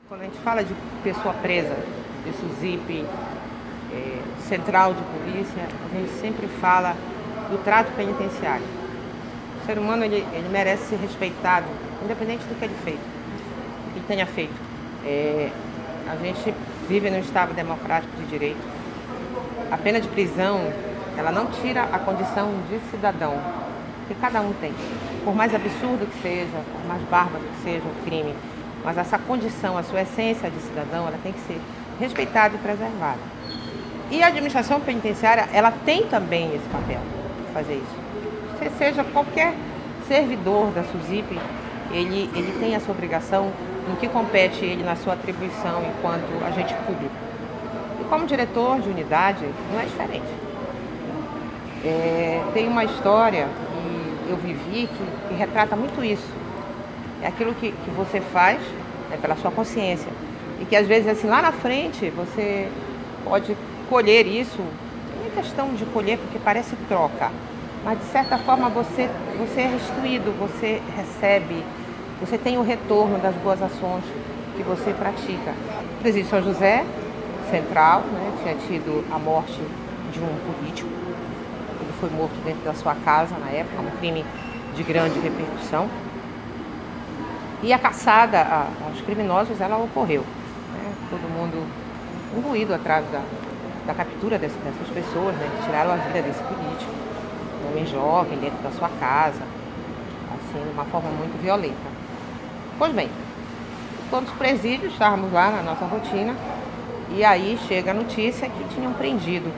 Quando a gente fala de pessoa presa, de SUSIP, central de polícia, a gente sempre fala do trato penitenciário. O ser humano ele merece ser respeitado, independente do que ele fez, do que ele tenha feito. A gente vive num Estado democrático de direito. A pena de prisão, ela não tira a condição de cidadão que cada um tem. Por mais absurdo que seja, por mais bárbaro que seja o crime, mas essa condição, a sua essência de cidadão, ela tem que ser respeitada e preservada. E a administração penitenciária, ela tem também esse papel de fazer isso. Se seja qualquer servidor da SUSIP, ele tem essa obrigação no que compete ele na sua atribuição enquanto agente público. E como diretor de unidade, não é diferente. Tem uma história que eu vivi que retrata muito isso. É aquilo que você faz pela sua consciência. E que às vezes assim, lá na frente você pode colher isso. Não é questão de colher porque parece troca. Mas de certa forma você é restituído, você recebe, você tem o retorno das boas ações que você pratica. O presídio de São José, central, tinha tido a morte de um político. Ele foi morto dentro da sua casa na época, um crime de grande repercussão. E a caçada aos criminosos, ela ocorreu. Todo mundo imbuído atrás da captura dessas pessoas, que tiraram a vida desse político, um homem jovem dentro da sua casa, assim, de uma forma muito violenta. Pois bem, todos os presídios estávamos lá na nossa rotina, e aí chega a notícia que tinham prendido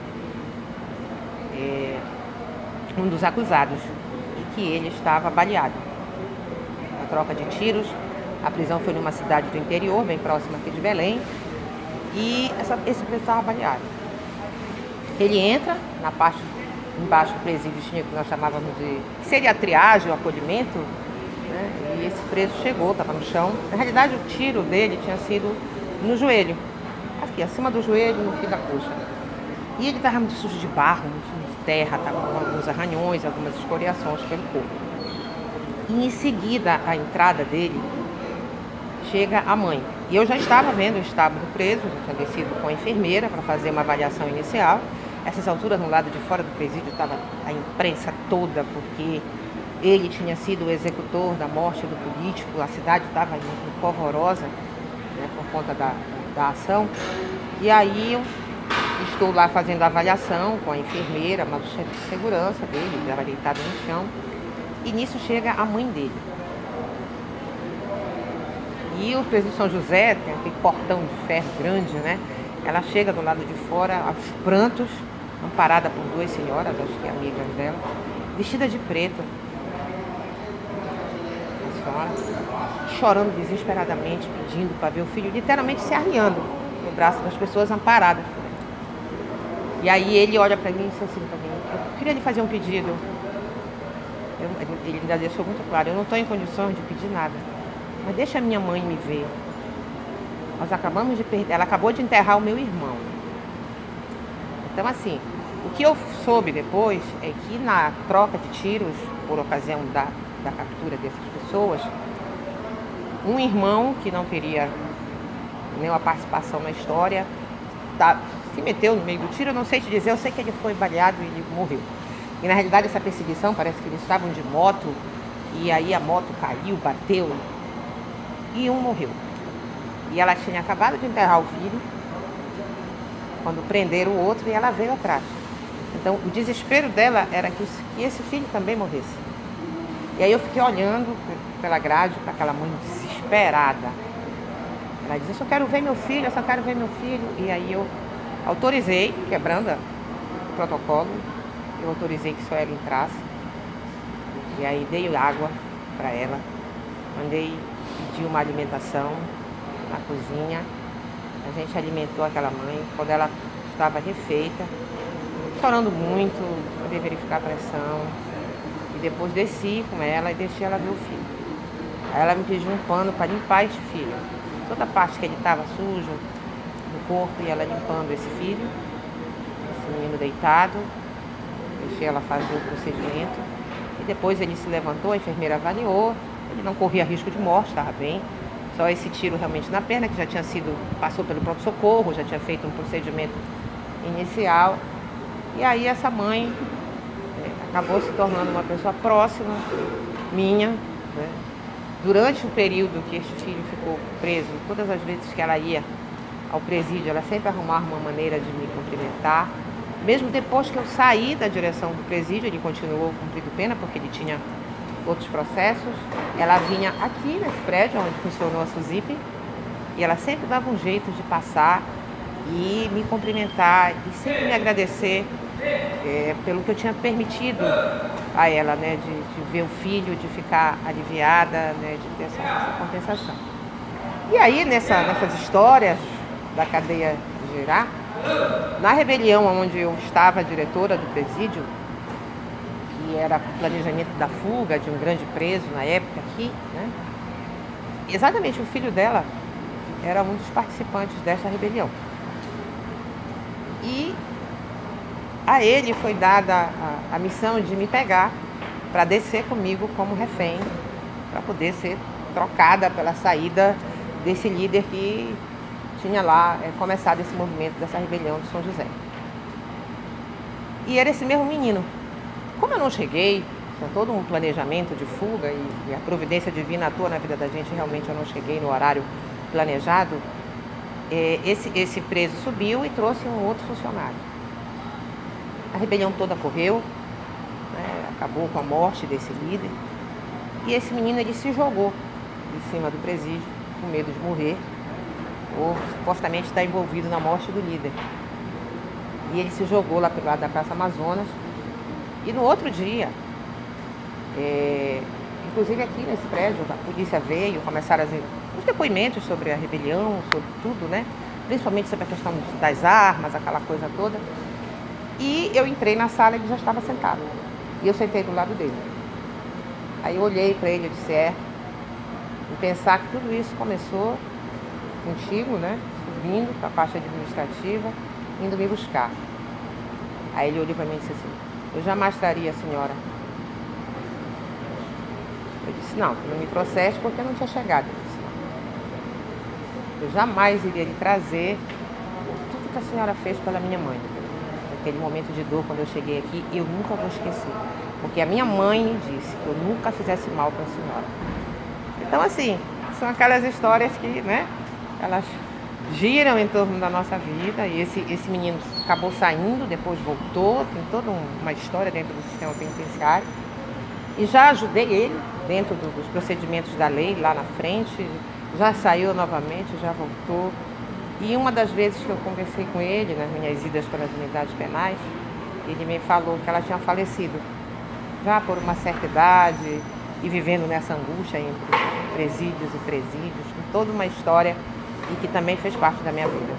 um dos acusados e que ele estava baleado. A troca de tiros, a prisão foi numa cidade do interior, bem próxima aqui de Belém, e esse preso estava baleado. Ele entra na parte embaixo do presídio, tinha que nós chamávamos de... que seria a triagem, o acolhimento, e esse preso chegou, estava no chão. Na realidade, o tiro dele tinha sido no joelho, aqui, acima do joelho, no fim da coxa. E ele estava muito sujo de barro, muito sujo de terra, estava com alguns arranhões, algumas escoriações pelo corpo. E em seguida, a entrada dele, chega a mãe. E eu já estava vendo o estado do preso, já tinha descido com a enfermeira para fazer uma avaliação inicial. Essas alturas, no lado de fora do presídio, estava a imprensa toda, porque ele tinha sido o executor da morte do político. A cidade estava polvorosa, por conta da ação. E aí eu estou lá fazendo a avaliação com a enfermeira, mas o chefe de segurança dele, ele estava deitado no chão. E nisso chega a mãe dele. E o presídio de São José, tem aquele portão de ferro grande, Ela chega do lado de fora, aos prantos, amparada por duas senhoras, acho que amigas dela, vestida de preto. A senhora chorando desesperadamente, pedindo para ver o filho, literalmente se arriando no braço das pessoas amparadas por ele. E aí ele olha para mim e diz assim para mim: eu queria lhe fazer um pedido. Ele ainda deixou muito claro: eu não estou em condições de pedir nada, mas deixa a minha mãe me ver. Nós acabamos de perder, ela acabou de enterrar o meu irmão. Então, assim, o que eu soube depois é que na troca de tiros, por ocasião da captura dessas pessoas, um irmão que não queria nenhuma participação na história se meteu no meio do tiro. Eu não sei te dizer, eu sei que ele foi baleado e ele morreu. E na realidade essa perseguição, parece que eles estavam de moto, e aí a moto caiu, bateu, e um morreu. E ela tinha acabado de enterrar o filho, quando prenderam o outro, e ela veio atrás. Então o desespero dela era que esse filho também morresse. E aí eu fiquei olhando pela grade para aquela mãe desesperada. Ela disse: eu só quero ver meu filho, eu só quero ver meu filho. E aí eu autorizei, quebrando o protocolo, eu autorizei que só ela entrasse. E aí dei água para ela, mandei pedir uma alimentação na cozinha. A gente alimentou aquela mãe. Quando ela estava refeita, chorando muito, poder verificar a pressão. E depois desci com ela e deixei ela ver o filho. Aí ela me pediu um pano para limpar este filho. Toda a parte que ele estava sujo no corpo, e ela limpando esse filho, esse menino deitado. Deixei ela fazer o procedimento. E depois ele se levantou, a enfermeira avaliou. Ele não corria risco de morte, estava bem. Só esse tiro realmente na perna, que já tinha sido, passou pelo pronto-socorro, já tinha feito um procedimento inicial. E aí essa mãe acabou se tornando uma pessoa próxima minha, né? Durante o período que este filho ficou preso, todas as vezes que ela ia ao presídio, ela sempre arrumava uma maneira de me cumprimentar. Mesmo depois que eu saí da direção do presídio, ele continuou cumprindo pena, porque ele tinha outros processos. Ela vinha aqui nesse prédio onde funcionou a SUSIP e ela sempre dava um jeito de passar e me cumprimentar e sempre me agradecer pelo que eu tinha permitido a ela, né, de ver o filho, de ficar aliviada, né, de ter essa compensação. E aí, nessas histórias da cadeia de Jirá, na rebelião onde eu estava diretora do presídio, que era o planejamento da fuga de um grande preso na época aqui, né, exatamente o filho dela era um dos participantes dessa rebelião. E a ele foi dada a missão de me pegar para descer comigo como refém, para poder ser trocada pela saída desse líder que tinha lá começado esse movimento dessa rebelião de São José. E era esse mesmo menino. Como eu não cheguei, tinha todo um planejamento de fuga e a providência divina atua na vida da gente, realmente eu não cheguei no horário planejado, esse preso subiu e trouxe um outro funcionário. A rebelião toda correu, né, acabou com a morte desse líder. E esse menino, ele se jogou de cima do presídio, com medo de morrer, ou supostamente estar envolvido na morte do líder. E ele se jogou lá pelo lado da Praça Amazonas. E no outro dia, inclusive aqui nesse prédio, a polícia veio, começaram os depoimentos sobre a rebelião, sobre tudo, né? Principalmente sobre a questão das armas, aquela coisa toda. E eu entrei na sala e ele já estava sentado. E eu sentei do lado dele. Aí eu olhei para ele e disse, e pensar que tudo isso começou contigo, né? Subindo para a parte administrativa, indo me buscar. Aí ele olhou para mim e disse assim, eu jamais traria a senhora. Eu disse, não, tu não me trouxeste porque eu não tinha chegado. Ele disse, não. Eu jamais iria lhe trazer tudo que a senhora fez pela minha mãe. Aquele momento de dor quando eu cheguei aqui, eu nunca vou esquecer. Porque a minha mãe disse que eu nunca fizesse mal para a senhora. Então, assim, são aquelas histórias que, né, elas giram em torno da nossa vida. E esse menino acabou saindo, depois voltou, tem toda uma história dentro do sistema penitenciário. E já ajudei ele dentro dos procedimentos da lei, lá na frente. Já saiu novamente, já voltou. E uma das vezes que eu conversei com ele, nas minhas idas pelas unidades penais, ele me falou que ela tinha falecido, já por uma certa idade, e vivendo nessa angústia entre presídios e presídios, com toda uma história e que também fez parte da minha vida.